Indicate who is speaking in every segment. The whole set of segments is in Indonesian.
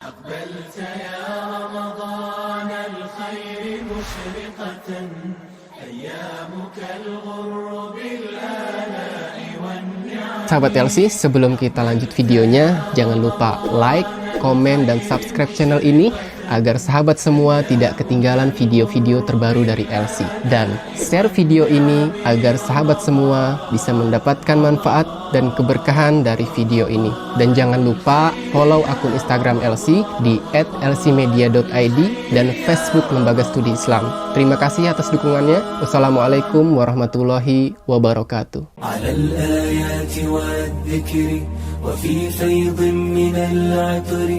Speaker 1: أقبلت يا رمضان الخير مشرقة أيامك الغر بالآلاء والنعم.
Speaker 2: Sahabat LC, sebelum kita lanjut videonya, jangan lupa like, komen, dan subscribe channel ini agar sahabat semua tidak ketinggalan video-video terbaru dari LC. Dan share video ini agar sahabat semua bisa mendapatkan manfaat dan keberkahan dari video ini. Dan jangan lupa follow akun Instagram LC di @lcmedia.id dan Facebook Lembaga Studi Islam. Terima kasih atas dukungannya. Wassalamualaikum warahmatullahi wabarakatuh.
Speaker 1: وفي فيض من العطر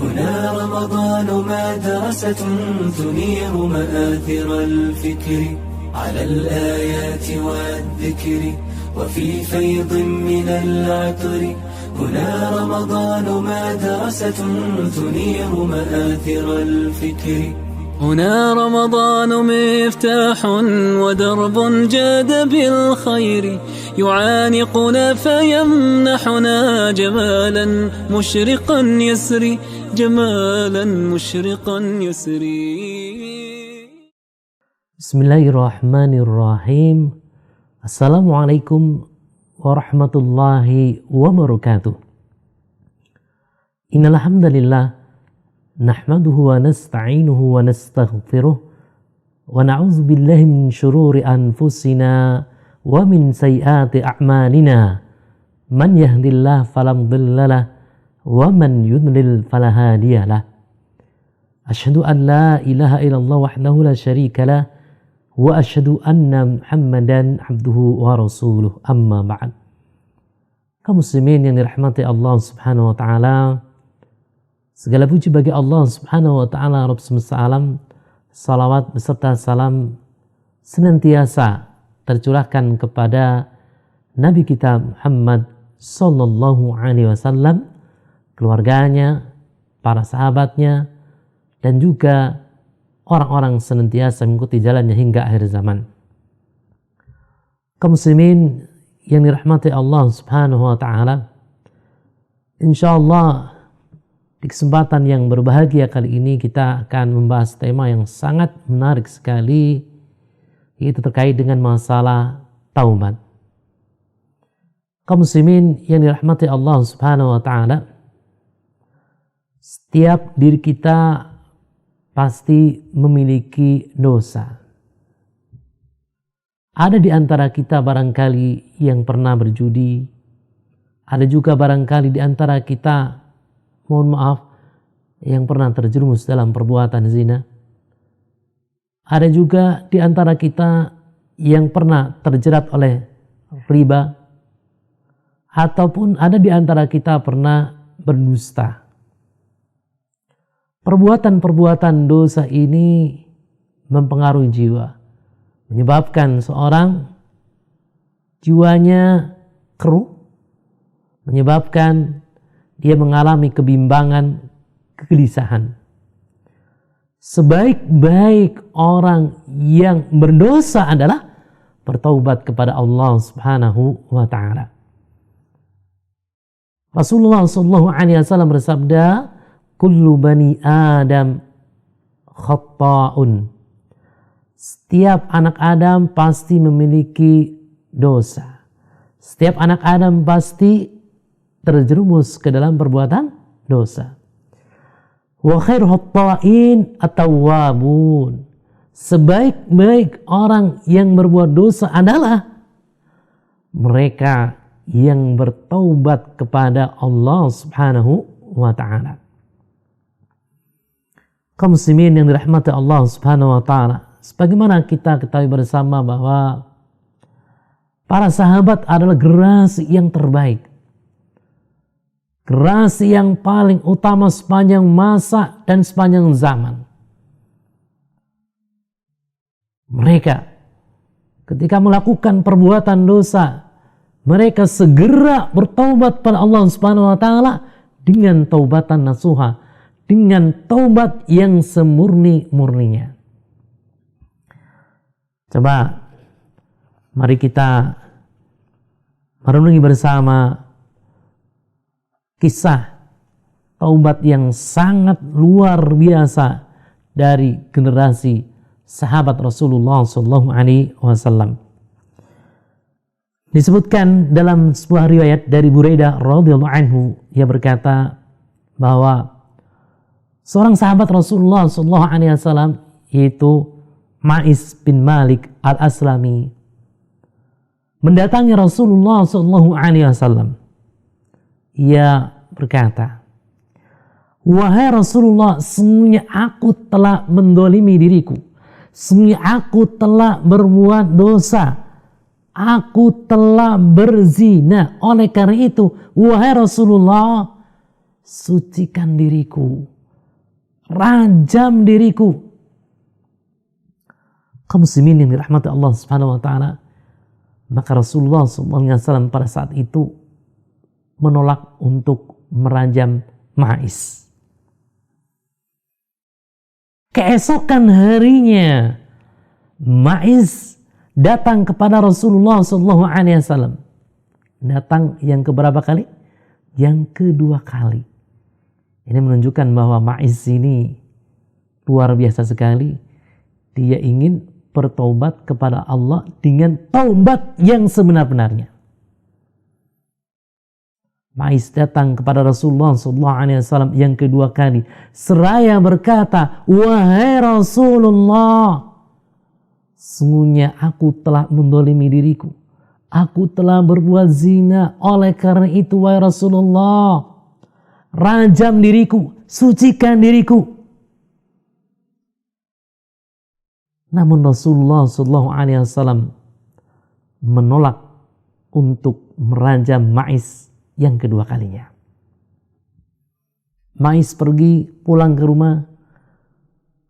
Speaker 1: هنا رمضان مدرسة تنير مآثر الفكر على الآيات والذكر وفي فيض من العطر هنا رمضان مدرسة تنير مآثر الفكر هنا رمضان مفتاح ودرب جاد بالخير يعانقنا فيمنحنا جمالا مشرقا يسري جمالا مشرقا يسري.
Speaker 3: Bismillahirrahmanirrahim. Assalamualaikum warahmatullahi wabarakatuh. Innal hamdalillah nahmaduhu wa nasta'inuhu wa nastaghfiruh wa na'udzu billahi min syururi anfusina wa min sayyiati a'malina. Man yahdihillahu fala mudhillalah wa man yudlil fala hadiyalah. Asyhadu an la ilaha illallah wahdahu la syarikalah wa asyhadu anna Muhammadan abduhu wa rasuluh. Amma ba'd. Kaum muslimin yang dirahmati Allah Subhanahu wa taala, segala puji bagi Allah Subhanahu wa ta'ala, Rabb semesta alam. Salawat beserta salam senantiasa tercurahkan kepada Nabi kita Muhammad sallallahu alaihi wasallam, keluarganya, para sahabatnya, dan juga orang-orang senantiasa mengikuti jalannya hingga akhir zaman. Kaum muslimin yang dirahmati Allah Subhanahu wa ta'ala, insyaallah di kesempatan yang berbahagia kali ini kita akan membahas tema yang sangat menarik sekali, yaitu terkait dengan masalah taubat. Kaum muslimin yang dirahmati Allah Subhanahu wa ta'ala, setiap diri kita pasti memiliki dosa. Ada di antara kita barangkali yang pernah berjudi, ada juga barangkali di antara kita, mohon maaf, yang pernah terjerumus dalam perbuatan zina. Ada juga di antara kita yang pernah terjerat oleh riba, ataupun ada di antara kita pernah berdusta. Perbuatan-perbuatan dosa ini mempengaruhi jiwa, menyebabkan seorang jiwanya keruh, menyebabkan dia mengalami kebimbangan, kegelisahan. Sebaik-baik orang yang berdosa adalah bertaubat kepada Allah Subhanahu wa ta'ala. Rasulullah sallallahu alaihi wasallam bersabda, "Kullu bani Adam khatta'un." Setiap anak Adam pasti memiliki dosa. Setiap anak Adam pasti terjerumus ke dalam perbuatan dosa. Wa khairu khatta'in at-tawwabun. Sebaik-baik orang yang berbuat dosa adalah mereka yang bertaubat kepada Allah Subhanahu wa ta'ala. Kaum muslimin yang dirahmati Allah Subhanahu wa ta'ala, sebagaimana kita ketahui bersama bahwa para sahabat adalah generasi yang terbaik, generasi yang paling utama sepanjang masa dan sepanjang zaman. Mereka ketika melakukan perbuatan dosa, mereka segera bertaubat pada Allah Subhanahu wa ta'ala dengan taubatan nasuha, dengan taubat yang semurni-murninya. Coba mari kita merenungi bersama kisah taubat yang sangat luar biasa dari generasi sahabat Rasulullah sallallahu alaihi wasallam. Disebutkan dalam sebuah riwayat dari Buraidah radhiyallahu anhu, ia berkata bahwa seorang sahabat Rasulullah sallallahu alaihi wasallam yaitu Ma'is bin Malik al-Aslami mendatangi Rasulullah sallallahu alaihi wasallam. Ia berkata, "Wahai Rasulullah, sesungguhnya aku telah mendolimi diriku. Sesungguhnya aku telah berbuat dosa. Aku telah berzina. Oleh karena itu, wahai Rasulullah, sucikan diriku. Rajam diriku." Kaum muslimin yang dirahmati Allah Subhanahu wa taala, maka Rasulullah SAW pada saat itu menolak untuk merajam Ma'is. Keesokan harinya Ma'is datang kepada Rasulullah SAW. Datang yang keberapa kali? Yang kedua kali. Ini menunjukkan bahwa Ma'is ini luar biasa sekali. Dia ingin bertaubat kepada Allah dengan taubat yang sebenar-benarnya. Ma'is datang kepada Rasulullah SAW yang kedua kali, seraya berkata, "Wahai Rasulullah, sesungguhnya aku telah mendolimi diriku. Aku telah berbuat zina. Oleh karena itu, wahai Rasulullah, rajam diriku, sucikan diriku." Namun Rasulullah SAW menolak untuk merajam Ma'is yang kedua kalinya. Ma'is pergi pulang ke rumah.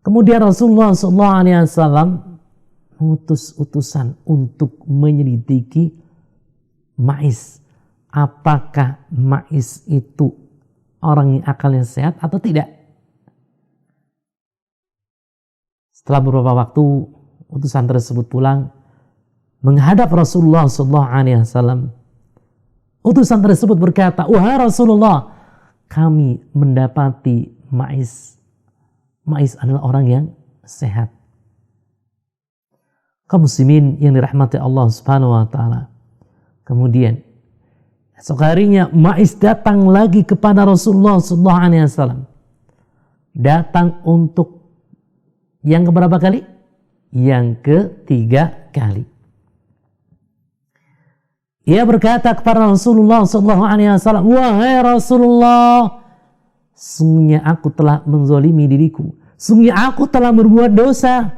Speaker 3: Kemudian Rasulullah SAW mengutus utusan untuk menyelidiki Ma'is. Apakah Ma'is itu orang yang akalnya sehat atau tidak? Setelah beberapa waktu, utusan tersebut pulang menghadap Rasulullah SAW. Utusan tersebut berkata, "Wahai Rasulullah, kami mendapati Ma'is. Ma'is adalah orang yang sehat." Kaum muslimin yang dirahmati Allah Subhanahu wa taala. Kemudian esok harinya Ma'is datang lagi kepada Rasulullah SAW. Datang untuk yang keberapa kali? Yang ketiga kali. Ia berkata kepada Rasulullah SAW, "Wahai Rasulullah, sungguhnya aku telah menzalimi diriku. Sungguhnya aku telah berbuat dosa.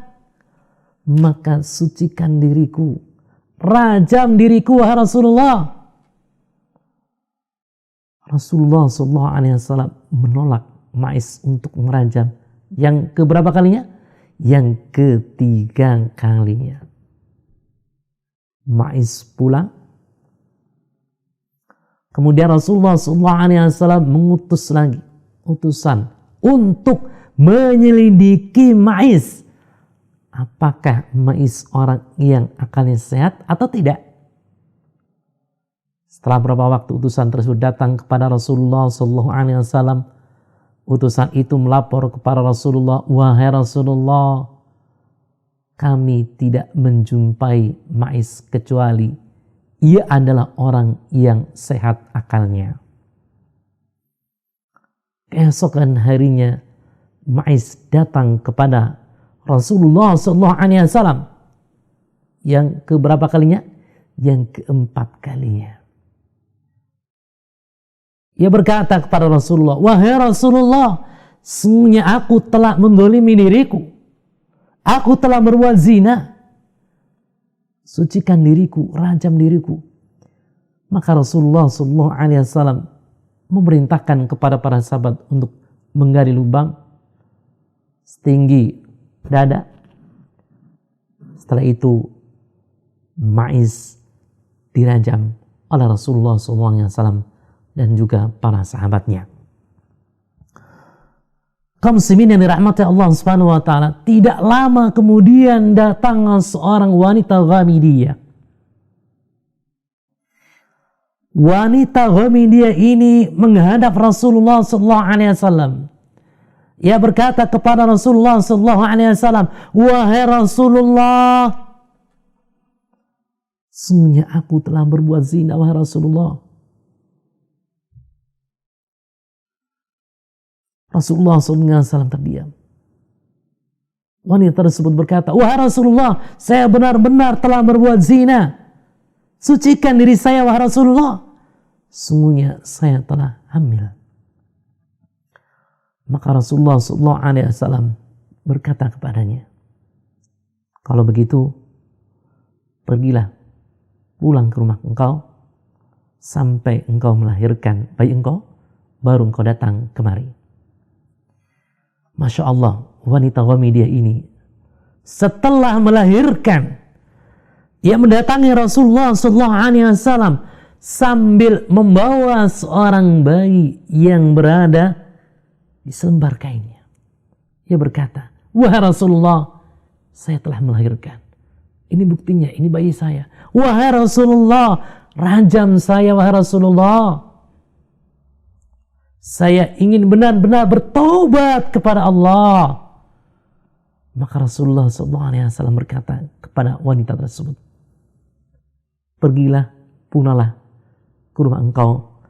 Speaker 3: Maka sucikan diriku. Rajam diriku, wahai Rasulullah." Rasulullah SAW menolak Ma'is untuk merajam. Yang keberapa kalinya? Yang ketiga kalinya. Ma'is pulang. Kemudian Rasulullah SAW mengutus lagi utusan untuk menyelidiki Ma'is. Apakah Ma'is orang yang akalnya sehat atau tidak? Setelah beberapa waktu utusan tersebut datang kepada Rasulullah SAW, utusan itu melapor kepada Rasulullah, "Wahai Rasulullah, kami tidak menjumpai Ma'is kecuali ia adalah orang yang sehat akalnya." Keesokan harinya Ma'is datang kepada Rasulullah SAW yang keberapa kalinya? Yang keempat kalinya. Ia berkata kepada Rasulullah, "Wahai Rasulullah, sesungguhnya aku telah menzalimi diriku. Aku telah berbuat zina. Sucikan diriku, rajam diriku." Maka Rasulullah SAW memerintahkan kepada para sahabat untuk menggali lubang setinggi dada. Setelah itu Ma'is dirajam oleh Rasulullah SAW dan juga para sahabatnya. Kaum muslimin yang dirahmati Allah Subhanahu wa taala, tidak lama kemudian datang seorang wanita Ghamidiyah. Wanita Ghamidiyah ini menghadap Rasulullah sallallahu alaihi wasallam. Ia berkata kepada Rasulullah sallallahu alaihi wasallam, "Wahai Rasulullah, sungguhnya aku telah berbuat zina, wahai Rasulullah." Rasulullah sallallahu alaihi wasallam terdiam. Wanita tersebut berkata, "Wahai Rasulullah, saya benar-benar telah berbuat zina. Sucikan diri saya, wahai Rasulullah. Sungguhnya saya telah hamil." Maka Rasulullah SAW berkata kepadanya, "Kalau begitu, pergilah pulang ke rumah engkau sampai engkau melahirkan bayi engkau, baru engkau datang kemari." Masya Allah, wanita Ghamidiyah ini setelah melahirkan, ia mendatangi Rasulullah SAW sambil membawa seorang bayi yang berada di selembar kainnya. Ia berkata, "Wahai Rasulullah, saya telah melahirkan. Ini buktinya, ini bayi saya. Wahai Rasulullah, rajam saya, wahai Rasulullah. Saya ingin benar-benar bertaubat kepada Allah." Maka Rasulullah SAW berkata kepada wanita tersebut, "Pergilah, pulanglah ke rumah engkau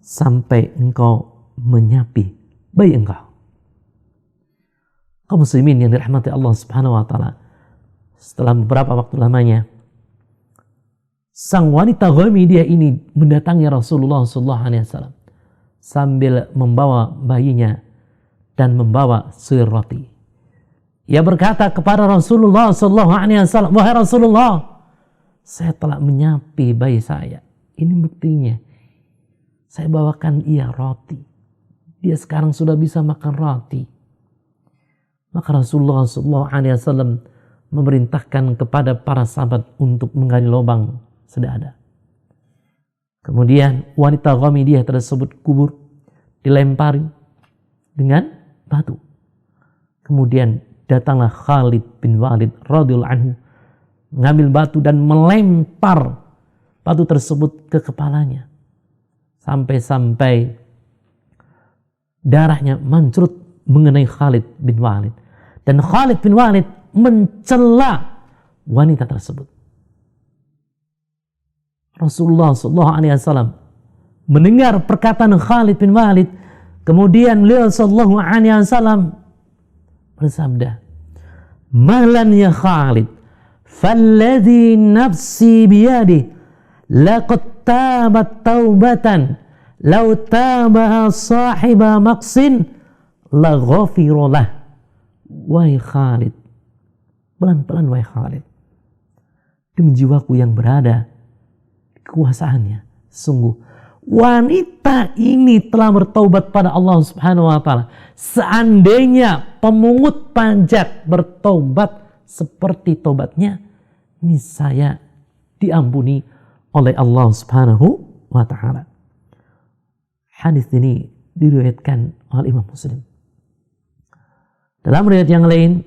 Speaker 3: sampai engkau menyapi bayi engkau." Kaum muslimin yang dirahmati Allah Subhanahu wa taala, setelah beberapa waktu lamanya sang wanita Ghamidiyah ini mendatangi Rasulullah SAW sambil membawa bayinya dan membawa suir roti. Ia berkata kepada Rasulullah SAW, "Wahai Rasulullah, saya telah menyapi bayi saya. Ini buktinya. Saya bawakan ia roti. Dia sekarang sudah bisa makan roti." Maka Rasulullah SAW memerintahkan kepada para sahabat untuk menggali lubang sedada. Kemudian wanita Ghamidiyah tersebut kubur, dilempari dengan batu. Kemudian datanglah Khalid bin Walid radhiyallahu anhu, mengambil batu dan melempar batu tersebut ke kepalanya, sampai-sampai darahnya mancurut mengenai Khalid bin Walid, dan Khalid bin Walid mencela wanita tersebut. Rasulullah SAW mendengar perkataan Khalid bin Walid, kemudian beliau SAW bersabda, "Mahlan ya Khalid, falladhi nafsi biyadih, laqad tabat taubatan, law tabaha sahiba maqsin, la ghafirulah." Wahai Khalid, pelan-pelan wahai Khalid, demi jiwaku yang berada di kekuasaannya, sungguh wanita ini telah bertaubat pada Allah Subhanahu wa taala. Seandainya pemungut pajak bertaubat seperti taubatnya, niscaya diampuni oleh Allah Subhanahu wa taala. Hadis ini diriwayatkan oleh Imam Muslim. Dalam riwayat yang lain,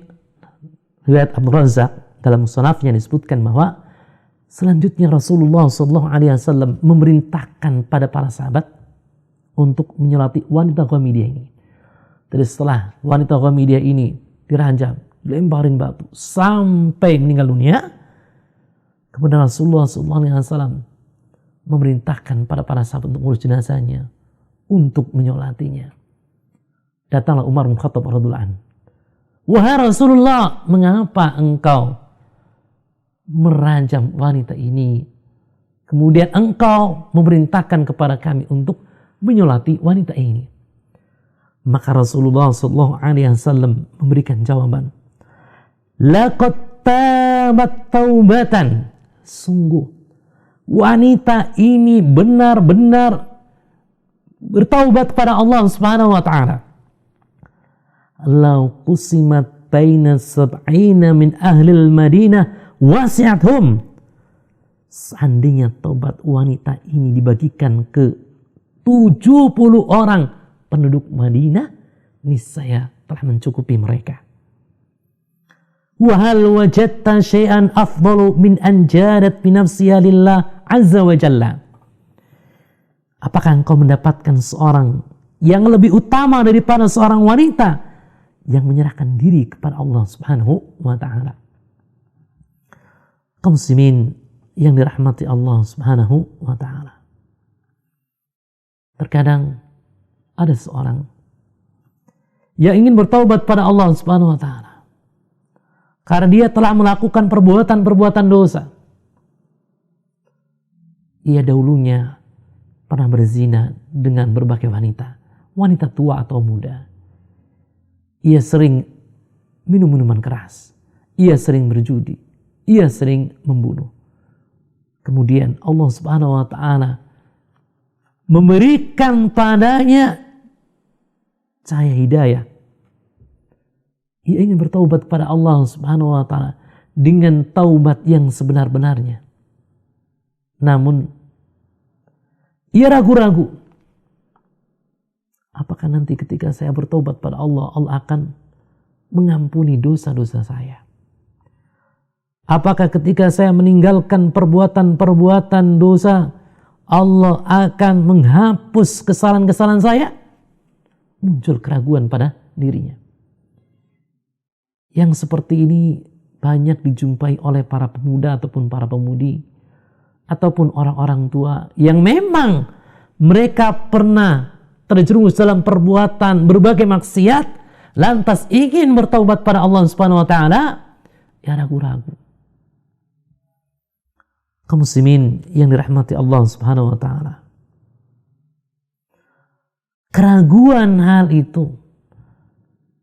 Speaker 3: riwayat Abdul Razak dalam musnadnya disebutkan bahwa selanjutnya Rasulullah SAW memerintahkan pada para sahabat untuk menyolati wanita Ghamidiyah ini. Jadi setelah wanita Ghamidiyah ini dirajam, dilemparin batu sampai meninggal dunia, kemudian Rasulullah SAW memerintahkan pada para sahabat untuk mengurus jenazahnya, untuk menyolatinya. Datanglah Umar bin Khattab radhiyallahu anhu. "Wahai Rasulullah, mengapa engkau merajam wanita ini? Kemudian engkau memerintahkan kepada kami untuk menyolati wanita ini." Maka Rasulullah SAW memberikan jawaban, "Laqad tabat taubatan." Sungguh wanita ini benar-benar bertaubat kepada Allah Subhanahu wa taala. "Lau qusimat baina sab'ina min ahlil Madinah wasi'athum." Seandainya taubat wanita ini dibagikan ke 70 orang penduduk Madinah, niscaya telah mencukupi mereka. "Wa hal wajadta syai'an afdalu min an jadat bi nafsiha lillah azza wa jalla." Apakah engkau mendapatkan seorang yang lebih utama daripada seorang wanita yang menyerahkan diri kepada Allah Subhanahu wa ta'ala? Kaum muslimin yang dirahmati Allah Subhanahu wa ta'ala. Terkadang ada seorang yang ingin bertaubat pada Allah Subhanahu wa ta'ala karena dia telah melakukan perbuatan-perbuatan dosa. Ia dahulunya pernah berzina dengan berbagai wanita, wanita tua atau muda. Ia sering minum minuman keras, ia sering berjudi, ia sering membunuh. Kemudian Allah Subhanahu wa ta'ala memberikan padanya cahaya hidayah. Ia ingin bertaubat kepada Allah Subhanahu wa ta'ala dengan taubat yang sebenar-benarnya. Namun ia ragu-ragu. Apakah nanti ketika saya bertobat pada Allah, Allah akan mengampuni dosa-dosa saya? Apakah ketika saya meninggalkan perbuatan-perbuatan dosa, Allah akan menghapus kesalahan-kesalahan saya? Muncul keraguan pada dirinya. Yang seperti ini banyak dijumpai oleh para pemuda ataupun para pemudi, ataupun orang-orang tua yang memang mereka pernah terjerumus dalam perbuatan berbagai maksiat, lantas ingin bertaubat pada Allah Subhanahu wa ta'ala, ya ragu-ragu. Kaum muslimin yang dirahmati Allah Subhanahu wa ta'ala, keraguan hal itu,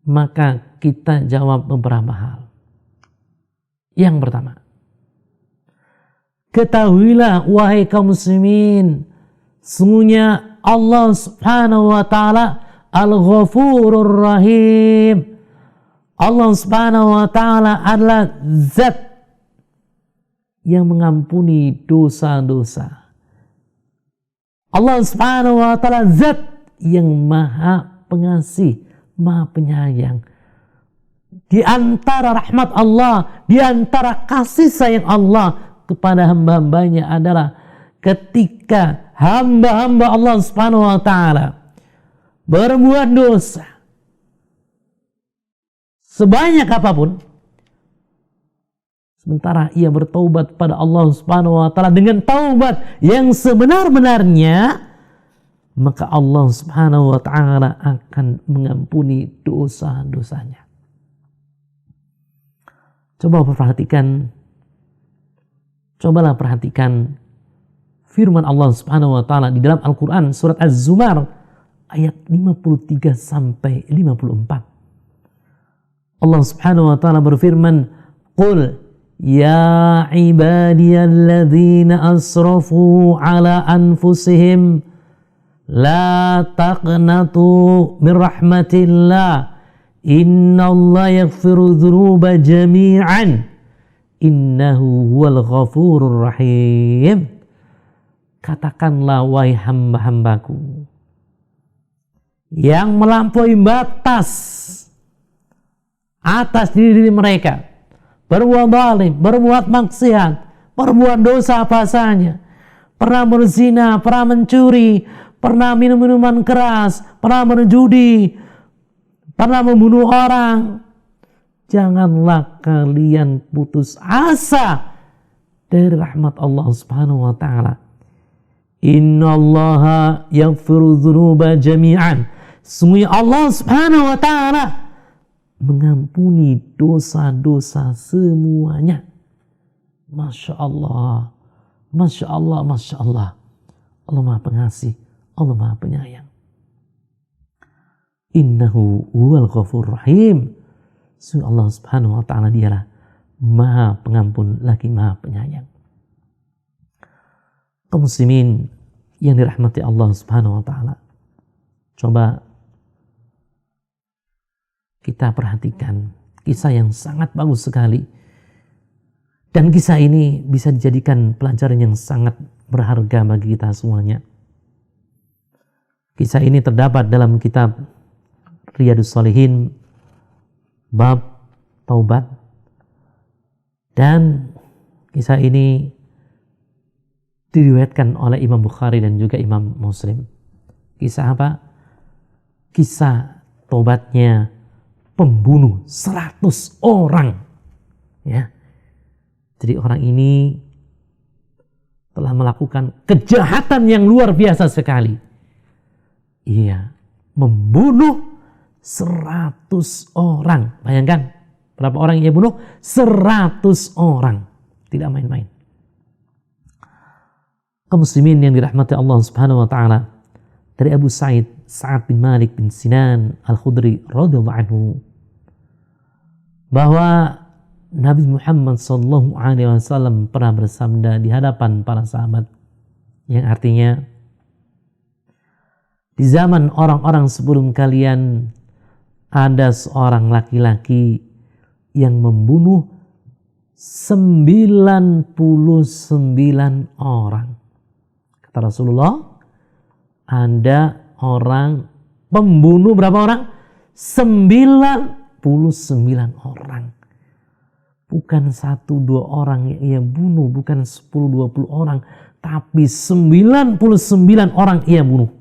Speaker 3: maka kita jawab beberapa hal. Yang pertama, ketahuilah wahai kaum muslimin, sungguhnya Allah Subhanahu wa ta'ala Al-Ghafurur Rahim. Allah Subhanahu wa ta'ala adalah zat yang mengampuni dosa-dosa. Allah Subhanahu wa ta'ala zat yang maha pengasih, maha penyayang. Di antara rahmat Allah, di antara kasih sayang Allah kepada hamba-hambanya adalah ketika hamba-hamba Allah Subhanahu wa ta'ala berbuat dosa sebanyak apapun, sementara ia bertaubat pada Allah Subhanahu wa ta'ala dengan taubat yang sebenar-benarnya, maka Allah Subhanahu wa ta'ala akan mengampuni dosa-dosanya. Cobalah perhatikan firman Allah Subhanahu wa ta'ala di dalam Al-Quran surat Az-Zumar ayat 53 sampai 54. Allah Subhanahu wa ta'ala berfirman, "Qul ya ibadiyalladzina asrafu ala anfusihim la taqnatu min rahmatillah innallaha yaghfiru dzunuba jami'an innahu huwal ghafurur rahim." Katakanlah wahai hamba-hambaku yang melampaui batas atas diri mereka, berbuat zalim, berbuat maksiat, berbuat dosa apa saja, pernah berzina, pernah mencuri, pernah minum minuman keras, pernah berjudi, pernah membunuh orang, janganlah kalian putus asa dari rahmat Allah Subhanahu wa ta'ala. Innallaha yaghfiru dzunuba jami'an. Sungguh Allah Subhanahu wa ta'ala mengampuni dosa-dosa semuanya. Masya Allah, Masya Allah, Masya Allah. Allah Maha Pengasih, Allah Maha Penyayang. Innahu huwal ghafurur rahim. Sungguh Allah Subhanahu wa ta'ala dialah Maha Pengampun lagi Maha Penyayang. Kaum muslimin yang dirahmati Allah Subhanahu wa ta'ala, coba kita perhatikan kisah yang sangat bagus sekali, dan kisah ini bisa dijadikan pelajaran yang sangat berharga bagi kita semuanya. Kisah ini terdapat dalam kitab Riyadhus Shalihin bab taubat, dan kisah ini Diriwayatkan oleh Imam Bukhari dan juga Imam Muslim. Kisah apa? Kisah tobatnya pembunuh 100 orang. Ya. Jadi orang ini telah melakukan kejahatan yang luar biasa sekali. Ia membunuh 100 orang. Bayangkan berapa orang ia bunuh? 100 orang. Tidak main-main. Kaum muslimin yang dirahmati Allah Subhanahu wa taala, dari Abu Sa'ad bin Malik bin Sinan Al-Khudri radhiyallahu anhu, bahwa Nabi Muhammad sallallahu alaihi wasallam pernah bersabda di hadapan para sahabat, yang artinya, di zaman orang-orang sebelum kalian ada seorang laki-laki yang membunuh 99 orang. Kata Rasulullah, ada orang pembunuh berapa orang? 99 orang. Bukan 1-2 orang yang ia bunuh, bukan 10-20 orang, tapi 99 orang ia bunuh.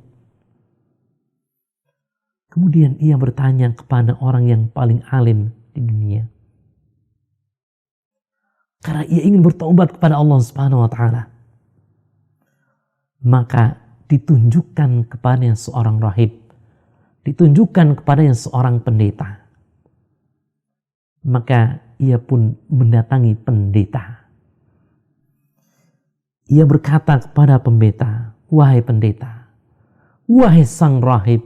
Speaker 3: Kemudian ia bertanya kepada orang yang paling alim di dunia, karena ia ingin bertaubat kepada Allah Subhanahu wa taala. Maka ditunjukkan kepadanya seorang rahib, ditunjukkan kepadanya seorang pendeta. Maka ia pun mendatangi pendeta. Ia berkata kepada pendeta, "Wahai pendeta, wahai sang rahib,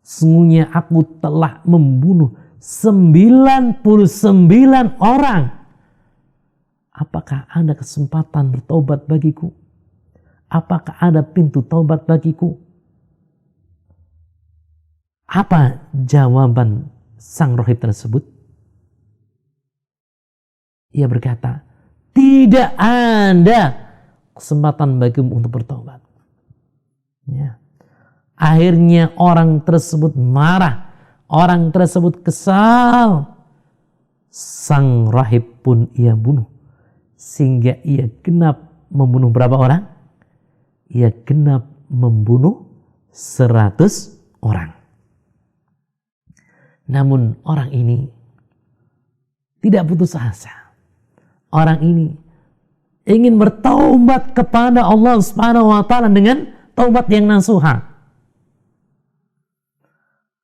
Speaker 3: sesungguhnya aku telah membunuh 99 orang. Apakah ada kesempatan bertobat bagiku? Apakah ada pintu taubat bagiku?" Apa jawaban sang rahib tersebut? Ia berkata, "Tidak ada kesempatan bagimu untuk bertobat." Ya. Akhirnya orang tersebut marah, orang tersebut kesal. Sang rahib pun ia bunuh, sehingga ia genap membunuh berapa orang? Ia genap membunuh 100 orang. Namun orang ini tidak putus asa. Orang ini ingin bertaubat kepada Allah Subhanahu wa taala dengan taubat yang nasuha.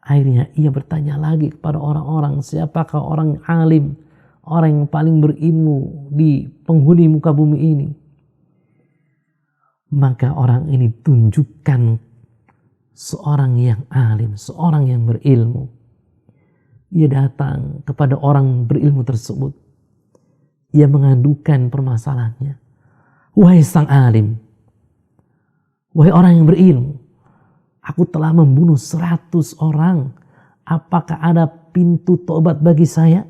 Speaker 3: Akhirnya ia bertanya lagi kepada orang-orang, siapakah orang alim, orang yang paling berilmu di penghuni muka bumi ini. Maka orang ini tunjukkan seorang yang alim, seorang yang berilmu. Ia datang kepada orang berilmu tersebut. Ia mengadukan permasalahannya. "Wahai sang alim, wahai orang yang berilmu, aku telah membunuh 100 orang. Apakah ada pintu tobat bagi saya?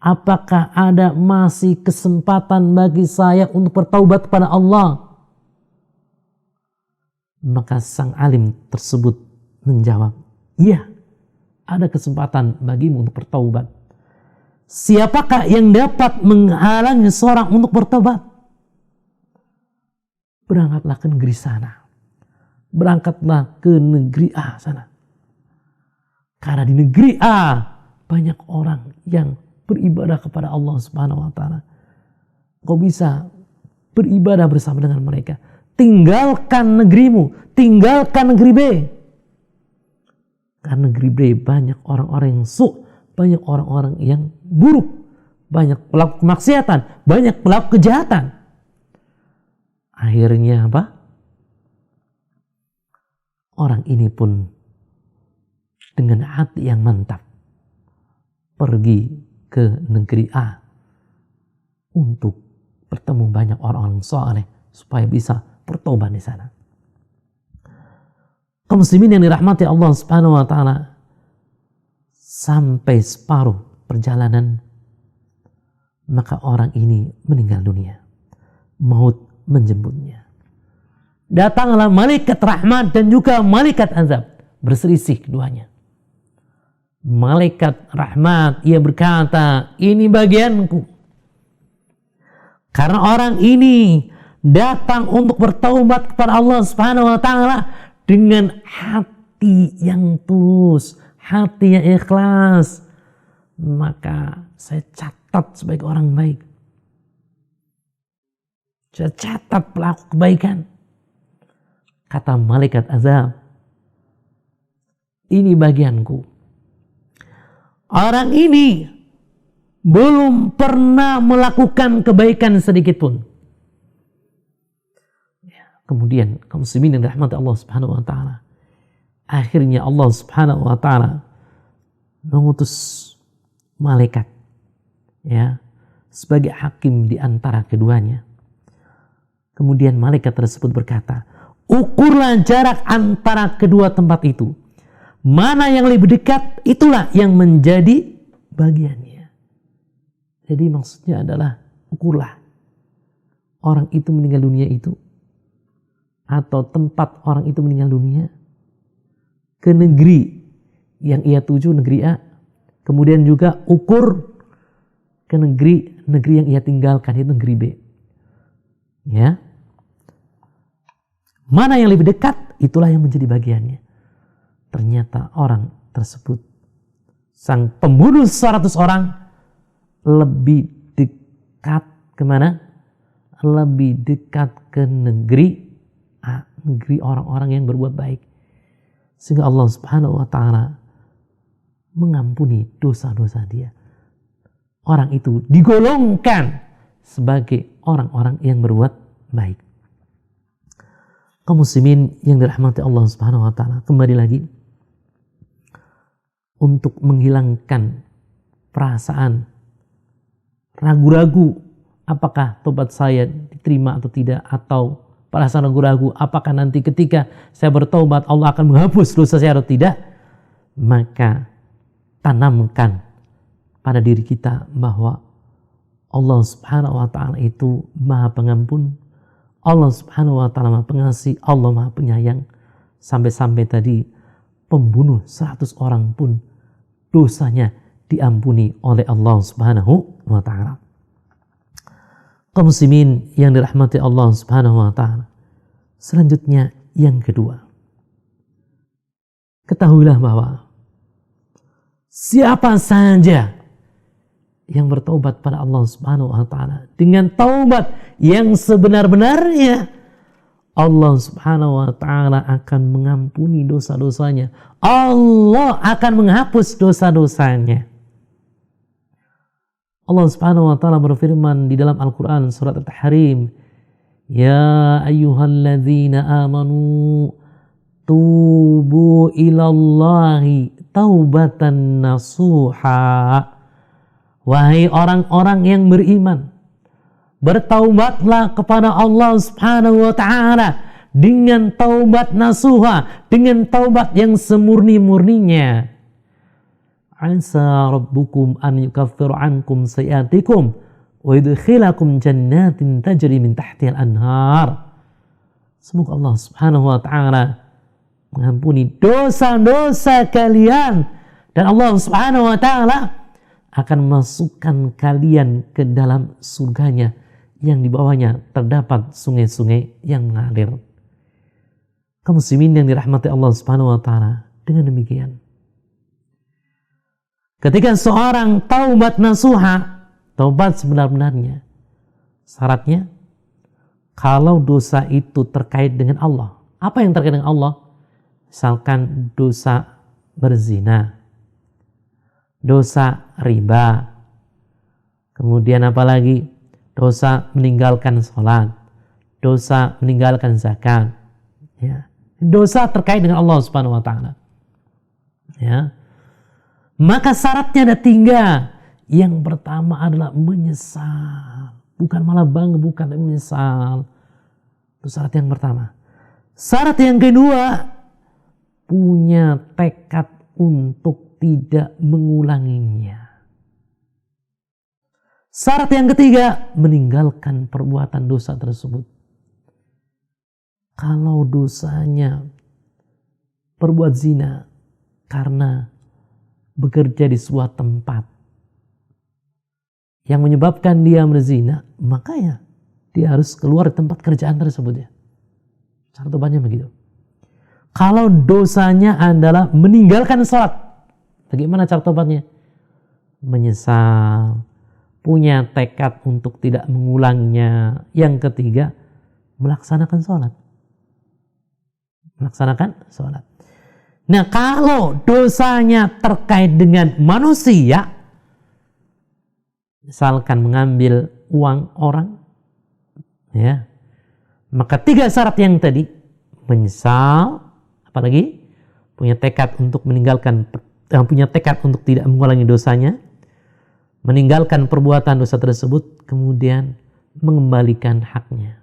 Speaker 3: Apakah ada masih kesempatan bagi saya untuk bertaubat kepada Allah?" Maka sang alim tersebut menjawab, "Iya, ada kesempatan bagimu untuk bertaubat. Siapakah yang dapat menghalangi seorang untuk bertobat? Berangkatlah ke negeri sana. Berangkatlah ke negeri A sana. Karena di negeri A banyak orang yang beribadah kepada Allah Subhanahu wa taala. Kau bisa beribadah bersama dengan mereka. Tinggalkan negerimu, tinggalkan negeri B. Karena negeri B banyak orang-orang yang banyak orang-orang yang buruk, banyak pelaku kemaksiatan, banyak pelaku kejahatan." Akhirnya apa? Orang ini pun dengan hati yang mantap pergi ke negeri A untuk bertemu banyak orang-orang saleh supaya bisa bertobat di sana. Kaum muslimin yang dirahmati Allah Subhanahu wa taala, sampai separuh perjalanan maka orang ini meninggal dunia. Maut menjemputnya. Datanglah malaikat rahmat dan juga malaikat azab, berselisih keduanya. Malaikat rahmat ia berkata, "Ini bagianku." Karena orang ini datang untuk bertaubat kepada Allah Subhanahu wa taala dengan hati yang tulus, hati yang ikhlas, maka saya catat sebagai orang baik. Saya catat pelaku kebaikan. Kata malaikat azab, ini bagianku. Orang ini belum pernah melakukan kebaikan sedikit pun. Kemudian kaum muslimin yang dirahmati Allah Subhanahu wa taala, akhirnya Allah Subhanahu wa taala mengutus malaikat sebagai hakim di antara keduanya. Kemudian malaikat tersebut berkata, ukurlah jarak antara kedua tempat itu. Mana yang lebih dekat, itulah yang menjadi bagiannya. Jadi maksudnya adalah, ukurlah orang itu meninggal dunia itu, atau tempat orang itu meninggal dunia, ke negeri yang ia tuju, negeri A. Kemudian juga ukur ke negeri yang ia tinggalkan, itu negeri B. Ya, mana yang lebih dekat, itulah yang menjadi bagiannya. Ternyata orang tersebut, sang pembunuh 100 orang, lebih dekat kemana? Lebih dekat ke negeri A, negeri orang-orang yang berbuat baik. Sehingga Allah Subhanahu wa taala mengampuni dosa-dosa dia. Orang itu digolongkan sebagai orang-orang yang berbuat baik. Kaum muslimin yang dirahmati Allah Subhanahu wa taala, kembali lagi untuk menghilangkan perasaan ragu-ragu apakah tobat saya diterima atau tidak, atau perasaan ragu-ragu apakah nanti ketika saya bertobat Allah akan menghapus dosa saya atau tidak, maka tanamkan pada diri kita bahwa Allah Subhanahu wa taala itu Maha Pengampun, Allah Subhanahu wa taala Maha Pengasih, Allah Maha Penyayang. Sampai-sampai tadi pembunuh 100 orang pun dosanya diampuni oleh Allah Subhanahu wa taala. Kaum muslimin yang dirahmati Allah Subhanahu wa taala. Selanjutnya yang kedua, ketahuilah bahwa siapa saja yang bertaubat pada Allah Subhanahu wa taala dengan taubat yang sebenar-benarnya, Allah Subhanahu wa taala akan mengampuni dosa-dosanya. Allah akan menghapus dosa-dosanya. Allah Subhanahu wa taala berfirman di dalam Al-Qur'an surat At-Tahrim, ya ayyuhalladzina amanu tubu ilallahi taubatan nasuha. Wahai orang-orang yang beriman, bertaubatlah kepada Allah Subhanahu wa taala dengan taubat nasuha, dengan taubat yang semurni-murninya. Asa rabbukum an yukaffir ankum sayiatikum wa yudkhilakum jannatin tajri min tahtiha al-anhar. Semoga Allah Subhanahu wa taala mengampuni dosa-dosa kalian, dan Allah Subhanahu wa taala akan memasukkan kalian ke dalam surganya yang di bawahnya terdapat sungai-sungai yang mengalir. Kaum muslimin yang dirahmati Allah Subhanahu wa taala, dengan demikian ketika seorang taubat nasuha, taubat sebenar-benarnya, syaratnya kalau dosa itu terkait dengan Allah. Apa yang terkait dengan Allah? Misalkan dosa berzina, dosa riba, kemudian apalagi dosa meninggalkan sholat, dosa meninggalkan zakat, ya. Dosa terkait dengan Allah Subhanahu wa taala, ya. Maka syaratnya ada 3. Yang pertama adalah menyesal, bukan malah bangga, bukan, tapi menyesal. Itu syarat yang pertama. Syarat yang kedua, punya tekad untuk tidak mengulanginya. Syarat yang ketiga, meninggalkan perbuatan dosa tersebut. Kalau dosanya berbuat zina karena bekerja di sebuah tempat yang menyebabkan dia berzina, maka ya dia harus keluar dari tempat kerjaan tersebut ya. Cara tobatnya begitu. Kalau dosanya adalah meninggalkan sholat, bagaimana cara tobatnya? Menyesal, punya tekad untuk tidak mengulangnya. Yang ketiga, melaksanakan sholat. Melaksanakan sholat. Nah, kalau dosanya terkait dengan manusia, misalkan mengambil uang orang, ya, maka 3 syarat yang tadi, menyesal, apalagi punya tekad untuk meninggalkan, punya tekad untuk tidak mengulangi dosanya, meninggalkan perbuatan dosa tersebut, kemudian mengembalikan haknya.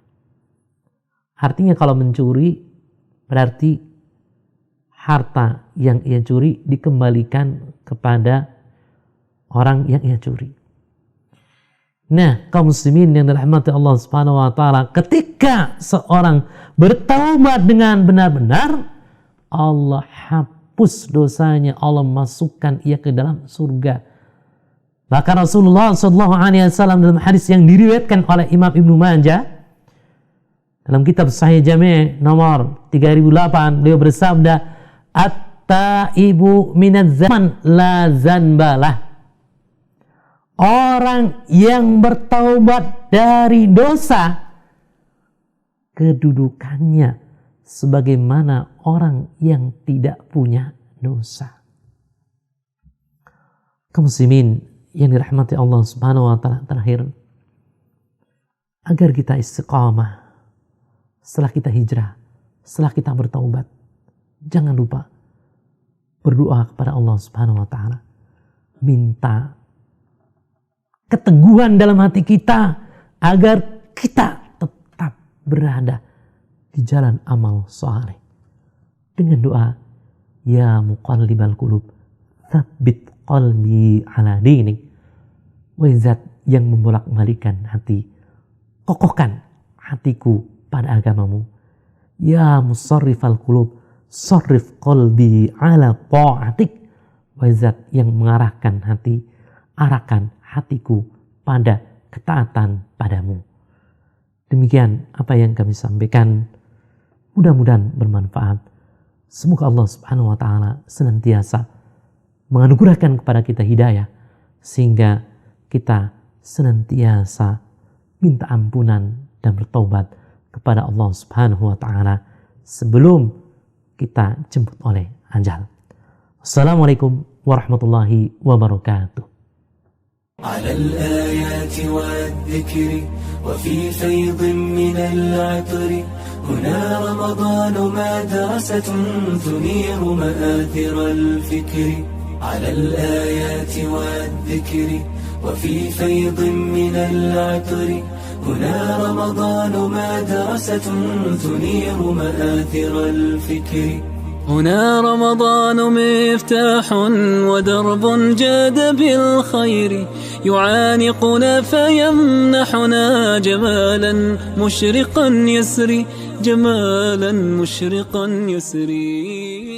Speaker 3: Artinya kalau mencuri, berarti harta yang ia curi dikembalikan kepada orang yang ia curi. Nah, kaum muslimin yang dirahmati Allah Subhanahu wa taala, ketika seorang bertaubat dengan benar-benar, Allah hapus dosanya, Allah masukkan ia ke dalam surga. Bahkan Rasulullah SAW dalam hadis yang diriwayatkan oleh Imam Ibnu Majah dalam kitab Sahih Jami' nomor 3008, beliau bersabda, "At-taibu minadz zaman la zanbalah." Orang yang bertaubat dari dosa, kedudukannya sebagaimana orang yang tidak punya dosa. Kaum muslimin yang dirahmati Allah Subhanahu wa taala, terakhir, agar kita istiqamah setelah kita hijrah, setelah kita bertaubat, jangan lupa berdoa kepada Allah Subhanahu wa taala, minta keteguhan dalam hati kita agar kita tetap berada di jalan amal saleh. Dengan doa, ya muqallibal qulub, tsabbit qalbi ala dinik. Wahai zat yang membolak-balikan hati, kokohkan hatiku pada agamamu. Ya musarrifal qulub, sarrif qalbi ala ta'atik. Wahai zat yang mengarahkan hati, arahkan hatiku pada ketaatan padamu. Demikian apa yang kami sampaikan, mudah-mudahan bermanfaat. Semoga Allah Subhanahu wa taala senantiasa menganugerahkan kepada kita hidayah, sehingga kita senantiasa minta ampunan dan bertaubat kepada Allah Subhanahu wa taala sebelum kita jemput oleh ajal. Assalamualaikum warahmatullahi wabarakatuh.
Speaker 1: على الآيات والذكر وفي فيض من العطر هنا رمضان مدرسة تنير مآثر الفكر على الآيات والذكر وفي فيض من العطر هنا رمضان مدرسة تنير مآثر الفكر هنا رمضان مفتاح ودرب جاد بالخير يعانقنا فيمنحنا جمالا مشرقا يسري جمالا مشرقا يسري